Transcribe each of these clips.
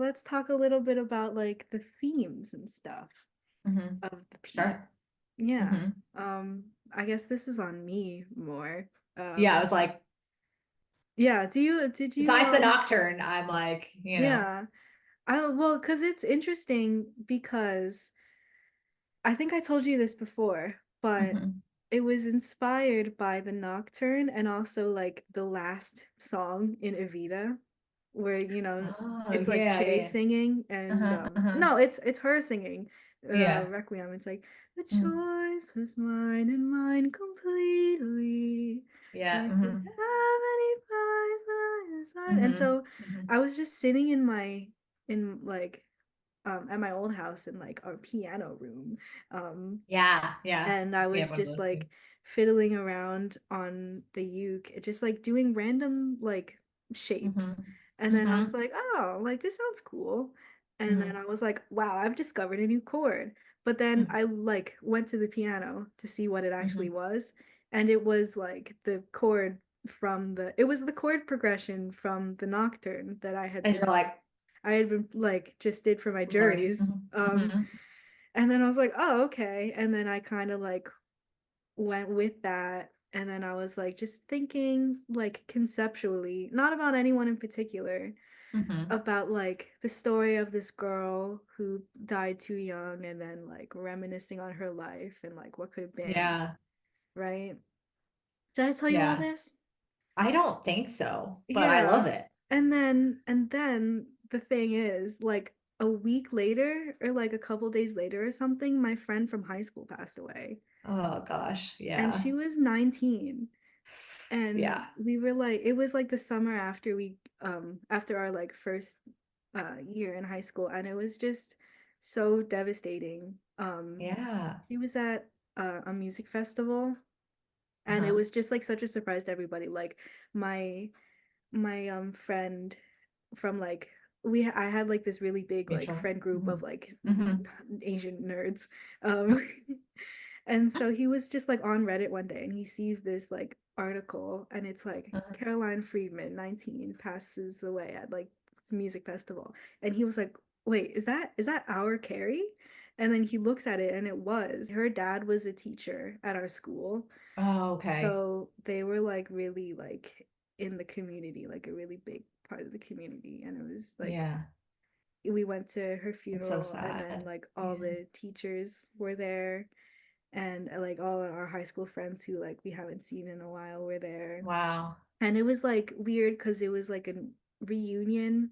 let's talk a little bit about like the themes and stuff Hmm. of the piece. Sure. Yeah. Hmm. I guess this is on me more. Yeah, I Um, was like, yeah, did you besides the nocturne, I'm like, yeah. Well, because it's interesting because I think I told you this before, but hmm. it was inspired by the Nocturne and also like the last song in Evita, where Oh, it's like yeah, Che yeah. singing and Uh-huh, uh-huh. no, it's her singing Yeah. Requiem. It's like the Mhm. choice was mine and mine completely. Yeah. I could Hmm. have any prize that I decide. And Hmm. so Hmm. I was just sitting in like at my old house in like our piano room. Um, Yeah, yeah. and I We have was one of just those too. like fiddling around on the uke, just like doing random like shapes. Hmm. And then I was Hmm. like, oh, like this sounds cool. And then Hmm. I was like, wow, I've discovered a new chord. But then I like went to the piano to see what it actually Hmm. was. And it was like the chord it was the chord progression from the nocturne that And you're like I had been like just did for my learning. juries. Hmm. And then I was like, oh, okay. And then I kind of like went with that. And then I was like just thinking like conceptually, not about anyone in particular, Hmm. about like the story of this girl who died too young and then like reminiscing on her life and like what could have been, Yeah, right? Did I tell you all yeah. this? I don't think so, but I love Yeah. it. And then the thing is, like a week later or like a couple days later or something, my friend from high school passed away. Oh gosh, And yeah. she was 19. And Yeah. we were like, it was like the summer after after our like first year in high school, and it was just so devastating. Yeah. She was at a music festival, and it Uh-huh. was just like such a surprise to everybody. Like my friend from like I had like this really big like Mutual. friend group Hmm. of like Hmm. Asian nerds. Um and so he was just like on Reddit one day and he sees this like article and it's like Uh-huh. Caroline Friedman, 19, passes away at like this music festival. And he was like, "Wait, is that our Carrie?" And then he looks at it and it was. Her dad was a teacher at our school. Oh, okay. So they were like really like in the community, like a really big part of the community. And it was like Yeah. we went to her It's so funeral and then sad. like all Yeah. the teachers were there and like all our high school friends who like we haven't seen in a while were there. Wow. And it was like weird because it was like a reunion,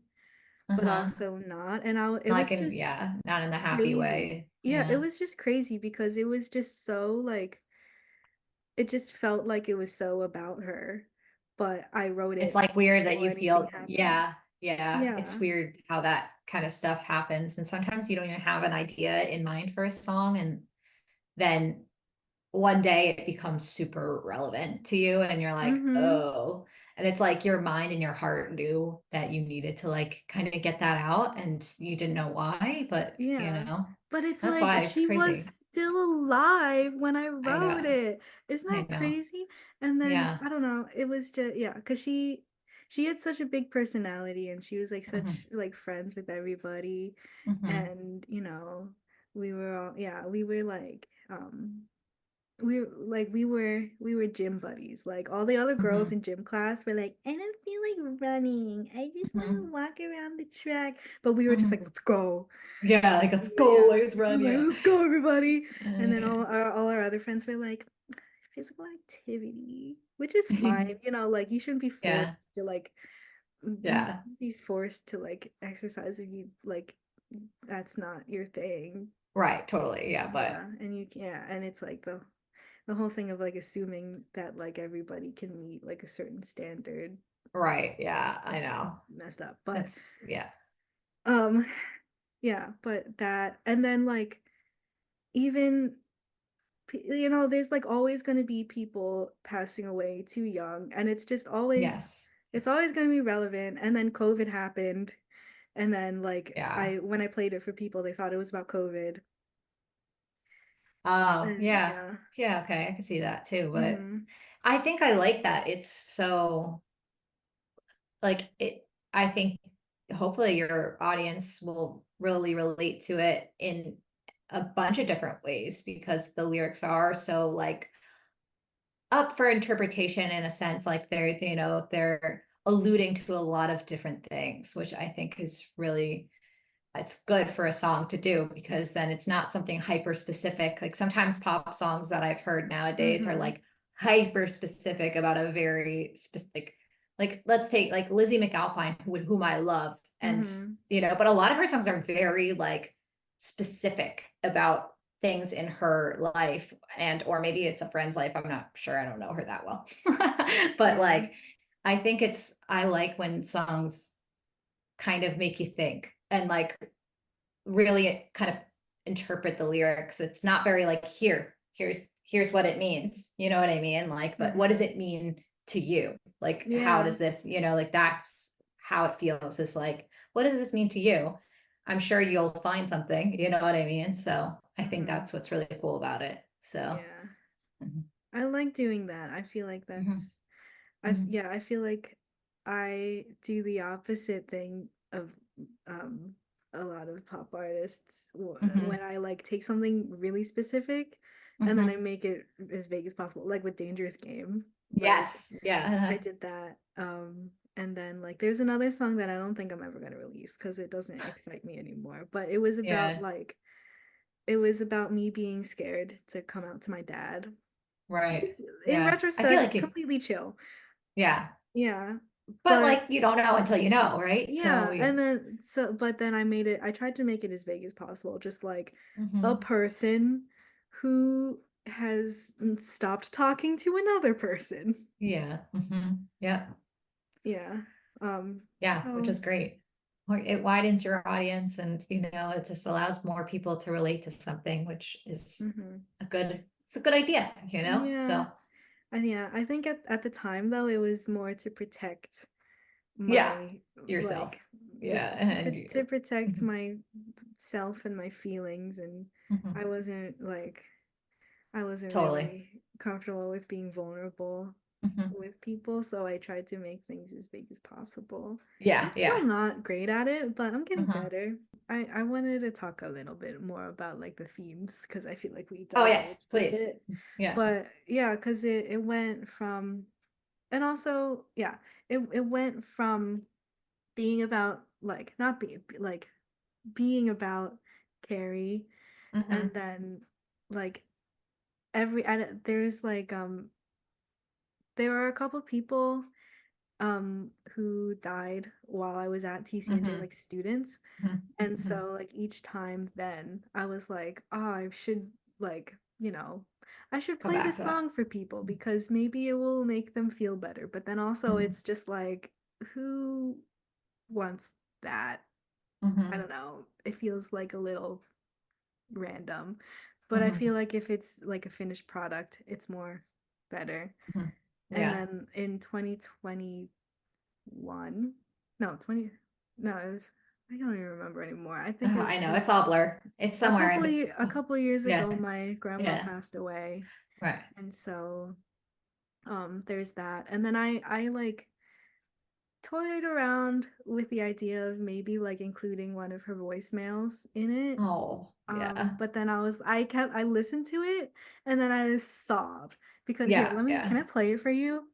but Uh-huh. also not. It Like was in, just yeah, not in the happy crazy. way. Yeah, it Yeah. was just crazy because it was just so like it just felt like it was so about her, but I wrote It's it like weird that before you anything feel, happened. yeah, yeah. It's Yeah. weird how that kind of stuff happens. And sometimes you don't even have an idea in mind for a song. And then one day it becomes super relevant to you and you're like, Mm-hmm. oh. And it's like your mind and your heart knew that you needed to like kind of get that out and you didn't know why, but Yeah. But it's that's like why it's she was crazy. still alive when I I wrote know. it. Isn't I that know. crazy? And then Yeah. I don't know, it was just yeah, because she had such a big personality and she was like Hmm. such like friends with everybody. Hmm. And we were all yeah, we were gym buddies. Like all the other girls Hmm. in gym class were like, I don't feel like running. I just want Hmm. to walk around the track. But we were just like, Hmm. let's go. Yeah, like let's go, Yeah. let's run. Like, Yeah. let's go, everybody. And then Yeah. all our other friends were like, physical activity, which is fine. Like you shouldn't be forced Yeah. to like Yeah. be forced to like exercise if you like that's not your thing. Right. Totally. Yeah. But Yeah, and and it's like the whole thing of like assuming that like everybody can meet like a certain standard right. Yeah. I is know. messed up. But It's, yeah. um yeah, but that and then like even there's like always going to be people passing away too young and Yes. it's always going to be relevant. And then COVID happened and then like Yeah. I when I played it for people they thought it was about COVID. Oh, And yeah. yeah. Yeah. Okay. I can see that too. But Mhm. I think I like that. It's so like it, I think. hopefully your audience will really relate to it in a bunch of different ways, because the lyrics are so like up for interpretation in a sense, like they're alluding to a lot of different things, which I think is really, it's good for a song to do, because then it's not something hyper specific. Like sometimes pop songs that I've heard nowadays are Mm-hmm. like hyper specific about a very specific, like let's take like Lizzie McAlpine, whom I love, and Mm-hmm. but a lot of her songs are very like specific about things in her life, and or maybe it's a friend's life. I'm not sure. I don't know her that well. But Yeah. like I like when songs kind of make you think and like really kind of interpret the lyrics. It's not very like here's what it means. You know what I mean? Like, but what does Mm-hmm. it mean to you? Like, how Yeah. does this, like that's how it feels, is like, what does this mean to you? I'm sure you'll find something, you know what I mean? So I think Mm-hmm. that's what's really cool about it. So Yeah. mhm, I like doing that. I feel like mhm, that's mhm, yeah, I feel like I do the opposite thing of um a lot of pop artists when mhm, I like take something really specific and then I mhm. make it as vague as possible, like with Dangerous Game. Like Yes. I Yeah. did that. And then like there's another song that I don't think I'm ever gonna release because it doesn't excite me anymore. But Yeah. it was about me being scared to come out to my dad. Right. In Yeah. I feel retrospect, like you, completely chill. yeah. Yeah. But But like you don't know until you know, right? So yeah, yeah. and then but then I tried to make it as vague as possible, just like a Hmm. person who has stopped talking to another person. Yeah. Yeah. Yeah. Um, Yeah, which so is great. It widens your audience, and it just allows more people to relate to something, which is mhm. it's a good idea, Yeah. So And yeah, I think at the time though it was more to protect yeah, my yourself. like Yeah. yeah, And to you. protect Mhm, my self and my feelings and I mhm. wasn't like I wasn't Totally. really comfortable with being vulnerable Mhm. with people, so I tried to make things as big as possible. I'm Yeah, still yeah. not great at it, but I'm getting Uh-huh. better. I wanted to talk a little bit more about like the themes because I feel like we Oh yes, diverged a please. bit. Yeah. But yeah, because it went from and also yeah, it went from being about like not being like being about Carrie and Hmm. then like there's like there were a couple people who died while I was at TCNJ, Hmm. like students. And Hmm. so like each time then I was like, oh, I should like, I should Come play back this to that. song for people because maybe it will make them feel better. But then also Hmm. it's just like who wants that? I Hmm. don't know. It feels like a little random. But I feel Hmm. like if it's like a finished product, it's more better. Hmm. And Yeah. then in 2021, no, 20, no, it was, I don't even remember anymore. I think it was I know it's all blur. It's somewhere in a couple years yeah. ago, my grandma Yeah. passed away. Right. And so, there's that. And then I like toyed around with the idea of maybe like including one of her voicemails in it. Oh, yeah. But then I listened to it and then I sobbed because here, Yeah. can Yeah. I play it for you?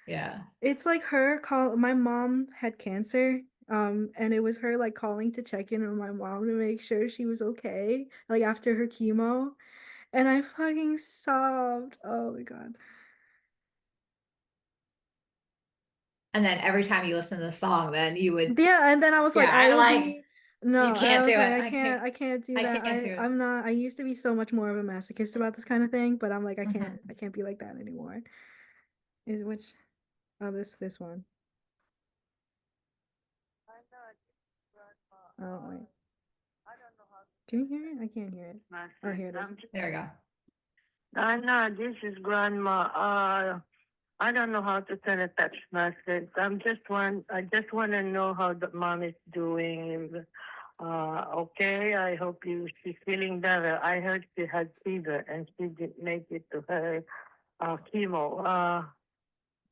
Yeah. It's like her call my mom had cancer. And it was her like calling to check in on my mom to make sure she was okay, like after her chemo. And I fucking sobbed. Oh my God. And then every time you listen to the song, then you would, Yeah, and then I was like, yeah, I I will like, be no, you I can't do was like, it. I can't, I can't do I that. can't do it. I'm not, I used to be so much more of a masochist about this kind of thing, but I'm like, Hmm. I can't be like that anymore. Is which, oh, this one. Oh, wait. Can you hear it? I can't hear it. Oh, here it is. There we go. Anna, this is Grandma. I don't know how to send a text message. I just want to know how the mom is doing. Okay. I hope she's feeling better. I heard she had fever and she didn't make it to her chemo.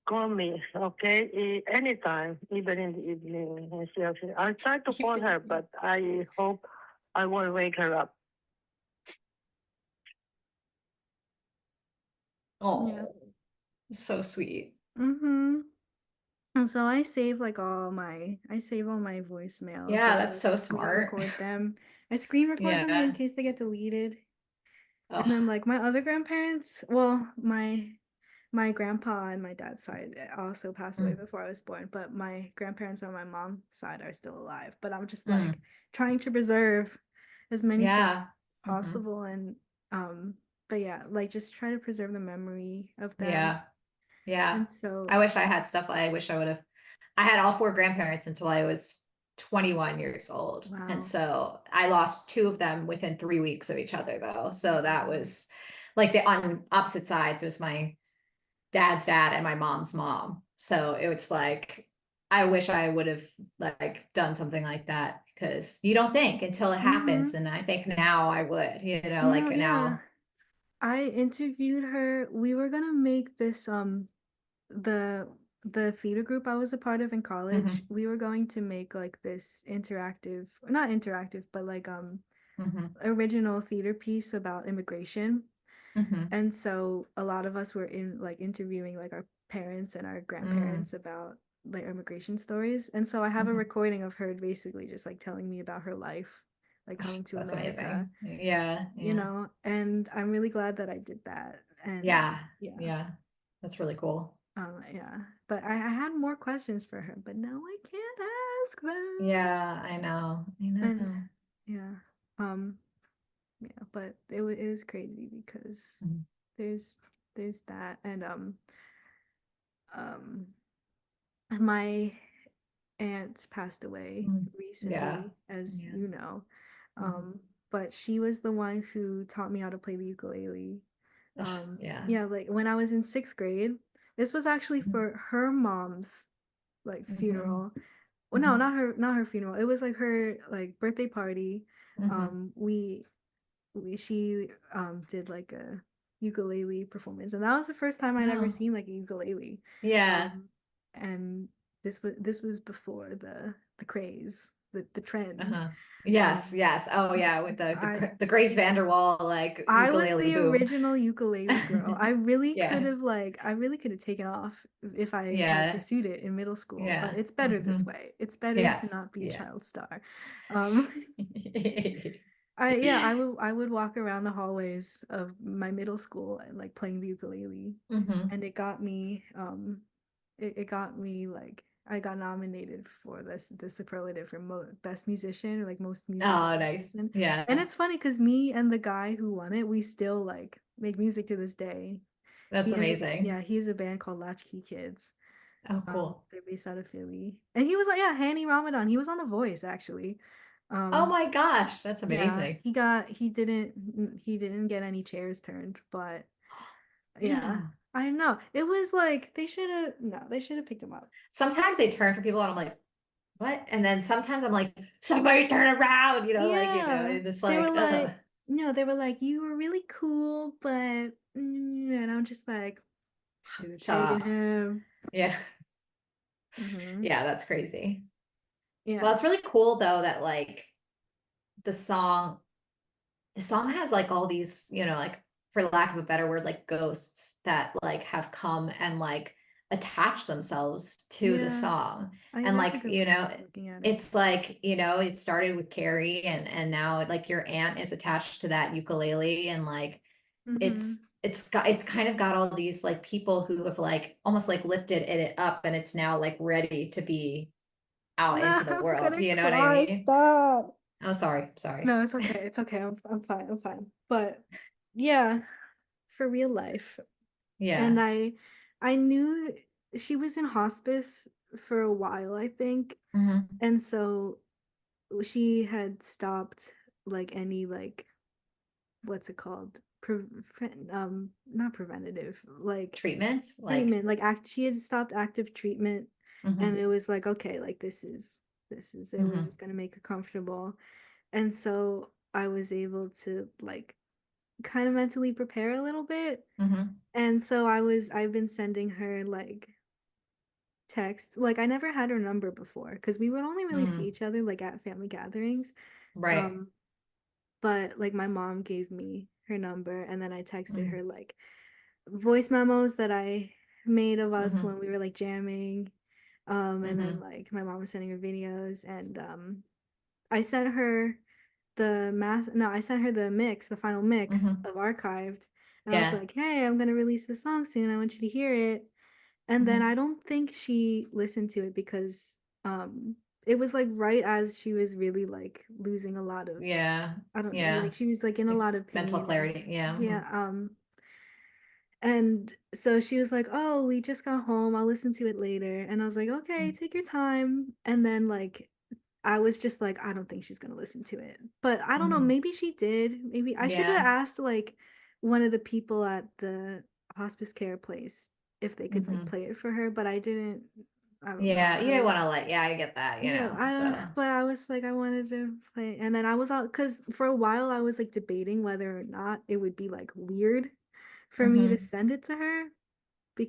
call me, okay? Anytime, even in the evening. And I'll try to call her, but I hope I won't wake her up. Yeah. Oh, so sweet. Mm-hmm. And so I save all my voicemails Yeah, and that's so screen smart. record them. I screen record them in Yeah. case they get deleted. And Oh. then like my other grandparents, well, my grandpa and my dad's side also passed away Mm, before I was born, but my grandparents on my mom's side are still alive. But I'm just like mm. trying to preserve as many things Yeah. Hmm. possible and um but yeah, like just try to preserve the memory of them. Yeah. Yeah. And so I wish I had stuff. I wish I would have. I had all four grandparents until I was 21 years old. And wow. so I lost two of them within 3 weeks of each other, though. Oh So that wow. was like the on opposite sides. It was my dad's dad and my mom's mom. So it was like, I wish I would have like done something like that because you don't think until it Mm-hmm. happens. And I think now I would, No, like yeah. now. I interviewed her. We were gonna make this the the theater group I was a part of in college. Hmm. We were going to make like this interactive, not interactive, but like Hmm. original theater piece about immigration. Hmm. And so a lot of us were in like interviewing like our parents and our Mm. grandparents about like immigration stories. And so I have a Hmm. recording of her basically just like telling me about her life, like coming to That's America, amazing. Yeah. you Yeah. know, and I'm really glad that I did that. And Yeah. yeah, Yeah. That's really cool. yeah. But I had more questions for her, but now I can't ask them. Yeah, I know. I And know. yeah, um, yeah, but it was crazy because Mhm. there's there's that and um my aunt passed away Mm. Yeah. recently, as Yeah. you know. Mhm. But she was the one who taught me how to play the ukulele. Ugh, yeah. Yeah, like when I was in sixth grade, this was actually for her mom's like Mm-hmm. funeral. Well, no, Hmm. not her funeral. It was like her like birthday party. Hmm. She did like a ukulele performance, and that was the first time I'd ever Oh, seen like a ukulele. yeah. Um, and this was before the craze, the trend. Uh-huh. Yes, Um, yes. Oh, yeah, with I the Grace Vanderwall like I was ukulele the boom. original ukulele girl. Yeah. I really could have taken off if I had Yeah. pursued it in middle school, but Yeah. it's better Hmm. this way. It's better to Yes. not be a Yeah. child star. Um, I would walk around the hallways of my middle school and like playing the ukulele, Hmm. and it got me like I got nominated for the superlative for best musician, or like most Oh, musically nice. person. And Yeah. it's funny because me and the guy who won it, we still like make music to this day. That's Yeah, amazing. he has a band called Latchkey Kids. Oh, cool. They're based out of Philly, and he was like, yeah, Hanny Ramadan. He was on The Voice actually. Oh Um, my gosh, that's yeah, amazing. he didn't get any chairs turned, but yeah, Yeah. I know. It was like they should have no, they should have picked him up. Sometimes they turn for people and I'm like, what? And then sometimes I'm like, somebody turn around, Yeah. it's They were like, like, no, they were like, you were really cool, but and I'm just like, should have shut taken up. him. Yeah. Hmm. Yeah, that's crazy. Well, Yeah. it's really cool though that like the song the song has like all these, like for lack of a better word, like ghosts that like have come and like attach themselves to the Yeah. song. And That's a like, good way of looking at it. it's like, it started with Carrie and now like your aunt is attached to that ukulele and like Hmm. it's kind of got all these like people who have like almost like lifted it up and it's now like ready to be out No, into the I'm world. gonna You know what I cry. mean? Stop. Oh, sorry. No, it's okay. It's okay. I'm fine. I'm fine. But yeah, for real life. And Yeah. I knew she was in hospice for a while, I think. Hmm. And so she had stopped like any like what's it called? Not preventative, like Treatments like. treatment, like she had stopped active treatment, and Hmm. it was like, okay, like this is it. We're Hmm. just gonna make her comfortable. And so I was able to like kind of mentally prepare a little bit. Hmm. And so I've been sending her like text. Like I never had her number before because we would only really see Mm, each other like at family gatherings. right. Um, but like my mom gave me her number and then I texted Mm, her like voice memos that I made of us mm-hmm, when we were like jamming. And then mm-hmm, like my mom was sending her videos and I sent her the math no, I sent her the mix, the final mix mm-hmm. of archived. And I was Yeah. like, hey, I'm gonna release this song soon. I want you to hear it. And then Mm-hmm. I don't think she listened to it because um it was like right as she was really like losing a lot of Yeah. I don't know, Yeah. like she was like in a Like lot of mental pain and clarity. Yeah. yeah, Mm-hmm. and so she was like, "Oh, we just got home. I'll listen to it later." And I was like, "Okay, take your time." And then like I was just like, I don't think she's gonna listen to it. But I don't know, Mm-hmm. maybe she did. Maybe I should have Yeah. asked like one of the people at the hospice care place if they could like Mm-hmm. play it for her, but I didn't. I don't know. Yeah. You I didn't want was to let, yeah, I get that, you yeah, know. I don't, So, but I was like I wanted to play and then I was all because for a while I was like debating whether or not it would be like weird for me to mm-hmm. send it to her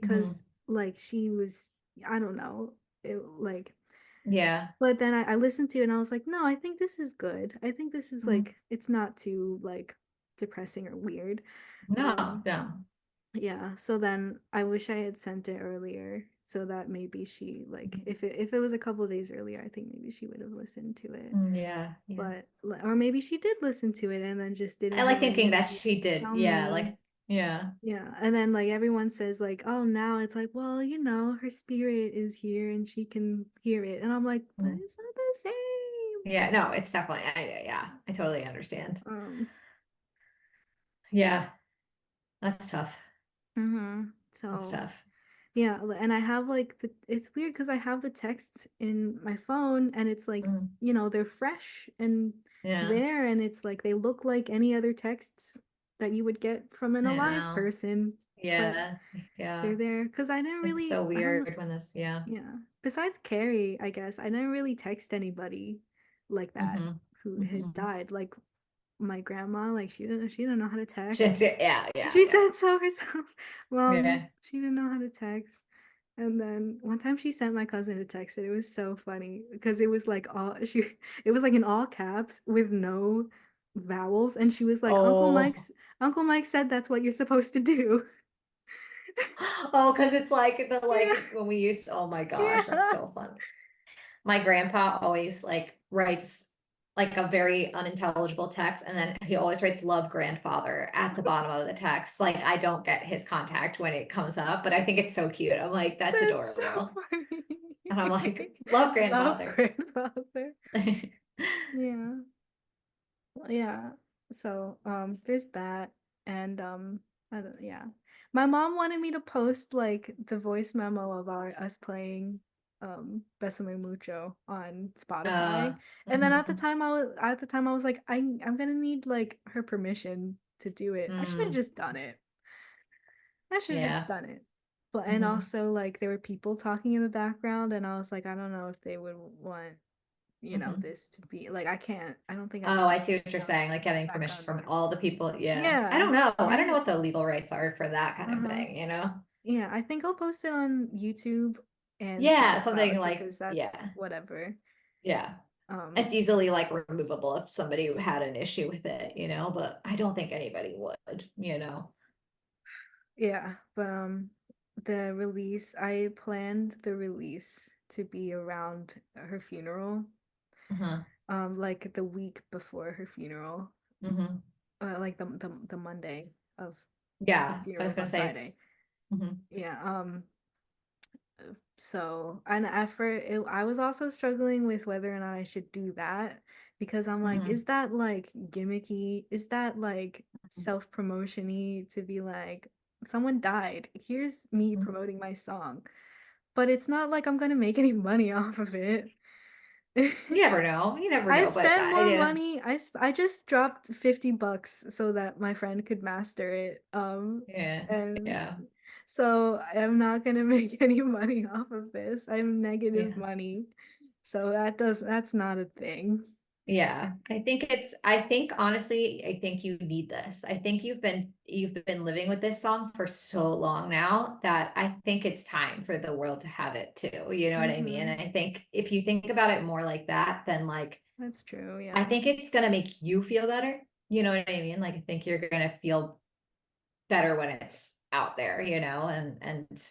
Mm-hmm. because like she was I don't know it like Yeah. but then I listened to it and I was like no I think this is good I think this is Mm-hmm. like it's not too like depressing or weird No, um no. yeah so then I wish I had sent it earlier so that maybe she like Mhm. if it was a couple of days earlier I think maybe she would have listened to it Yeah. Yeah. but or maybe she did listen to it and then just I didn't like have thinking any that she did. tell Yeah. me Like, yeah. yeah, and then like everyone says like, "Oh, now it's like, well, you know, her spirit is here and she can hear it." And I'm like, "But Mm. it's not the same." Yeah. No, it's definitely, yeah, I totally understand. Um, Yeah. That's tough. That's so tough. yeah, and I have like it's weird because I have the texts in my phone and it's like, Mm. you know, they're fresh and Yeah. there and it's like they look like any other texts that you would get from an I alive know. person, but Yeah. they're Yeah. there because I didn't It's really, so I don't know. weird when this, yeah. Yeah. Besides Carrie, I guess I never really text anybody like that Mm-hmm. who had Mm-hmm. died. Like my grandma, like she didn't know how to text. Just, yeah. Yeah. She Yeah. said so herself. Yeah. She didn't know how to text. And then one time she sent my cousin a text and it was so funny because it was like all she it was like in all caps with no vowels and she was like Oh. Uncle Mike said that's what you're supposed to do. Oh, because it's like the Yeah. like when we used, oh my gosh, that's Yeah. so fun. My grandpa always like writes like a very unintelligible text, and then he always writes love grandfather at the bottom of the text. Like I don't get his contact when it comes up, but I think it's so cute. I'm like, that's That's so adorable. funny. And I'm like, love Love grandfather. grandfather. Yeah. Yeah. So, there's that. And I don't yeah. My mom wanted me to post like the voice memo of our us playing Besame Mucho on Spotify. And then Mhm. at the time I was like, I'm gonna need like her permission to do it. I should have Mm, just done it. I should have just yeah. done it. But and Hmm. also like there were people talking in the background and I was like, I don't know if they would want, you know, Hmm. this to be like I don't think I Oh, can I like see what take you're out saying, like getting permission background from noise. all the people. Yeah. I Yeah, don't know. I don't know right? what the legal rights are for that kind of Uh-huh. thing, you know? Yeah, I think I'll post it on YouTube and Yeah, something SoundCloud like, because that's yeah. whatever. Yeah. Um, It's easily like removable if somebody had an issue with it, you know, but I don't think anybody would, you know. yeah, but the release, I planned the release to be around her funeral, Uh-huh. like the week before her funeral, Hmm. like the Monday of her Yeah, I funeral was was gonna on say Friday. it's mhm. Yeah, so and I was also struggling with whether or not I should do that because I'm like, Hmm. is that like gimmicky? Is that like self-promotion-y to be like, someone died. Here's me promoting my song. But it's not like I'm gonna make any money off of it. You never know. You never I know, but spent more yeah. money. I just dropped $50 so that my friend could master it. Yeah. And Yeah. so I'm not gonna make any money off of this. I'm negative Yeah. money. So that's not a thing. Yeah, I think honestly, I think you need this. I think you've been living with this song for so long now that I think it's time for the world to have it too. You know what I mean? Mm-hmm. And I think if you think about it more like that, then like That's true. I Yeah. think it's gonna make you feel better. You know what I mean? Like I think you're gonna feel better when it's out there, you know, and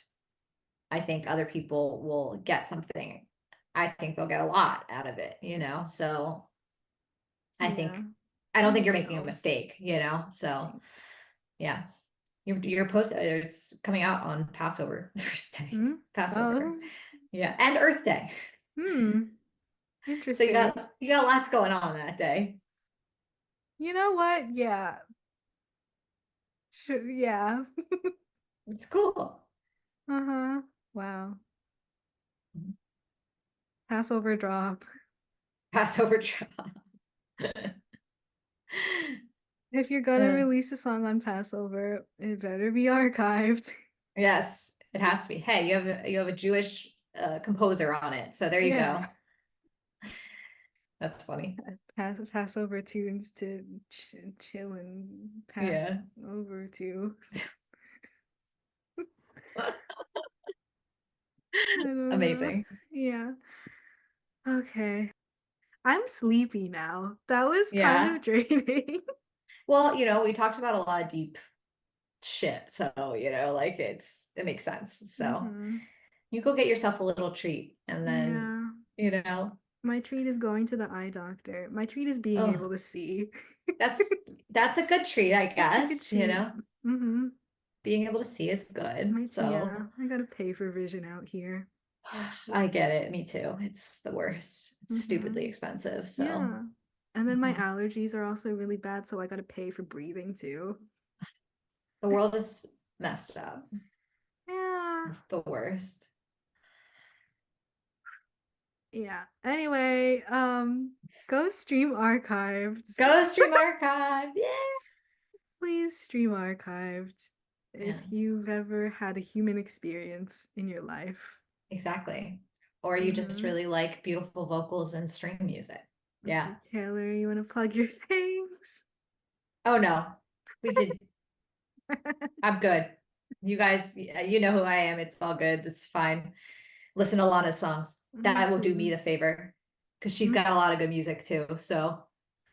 I think other people will get something. I think they'll get a lot out of it, you know. So I Yeah. think I I don't think you're hope making a so. mistake, you know? So Thanks. yeah, your post it's coming out on Passover Thursday, Hmm? Passover. Oh. Yeah, and Earth Day. Hmm. So Interesting. you got lots going on that day. You know what? Yeah. Yeah. It's cool. Uh-huh. Wow. Passover drop. Passover drop. If you're gonna Uh, release a song on Passover, it better be archived. yes, it has to be. Hey, you have a Jewish composer on it, so there you Yeah. go. That's funny. Passover tunes to chill and pass Yeah. over to. I don't know. Amazing. Yeah. Okay. I'm sleepy now. That was kind Yeah. of draining. Well, you know, we talked about a lot of deep shit, so you know, like it makes sense. So Mm-hmm. you go get yourself a little treat and then, Yeah. you know, My treat is going to the eye doctor. My treat is being able oh, to see. that's that's a good treat, I That's a good guess, you treat. know. Mm-hmm. Being able to see is good. Yeah, So I gotta pay for vision out here. I get it. Me too. It's the worst. It's stupidly Mm-hmm. expensive. So Yeah. And then my mhm. allergies are also really bad, so I gotta pay for breathing too. The world is messed up. Yeah. The worst. Yeah. Anyway, go stream archived. Go stream archive. Yeah. Please stream archived if Yeah, you've ever had a human experience in your life. exactly. Or you just Mm-hmm. really like beautiful vocals and string music. Let's Yeah. see, Taylor, you want to plug your things? Oh no. We did. I'm good. You guys, you know who I am. It's all good. It's fine. Listen to Lana's songs. That Let's will do see. me the favor because she's got a lot of good music too. So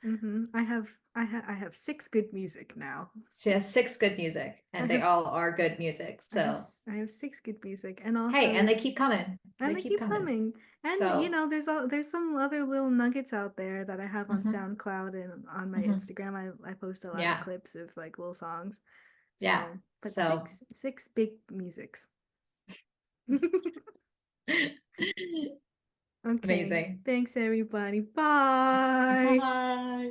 Mm-hmm. I have six good music now. she has six good music I and they have all are good music. So I have six good music, and hey, and also they keep coming. and They they keep keep coming. coming. And you So know, there's some other little nuggets out there that I have on mhm, SoundCloud and on my mhm. Instagram. I post a lot of Yeah, clips of like little songs. yeah. So, but So six big musics. Okay. amazing. Thanks everybody. Bye. Bye.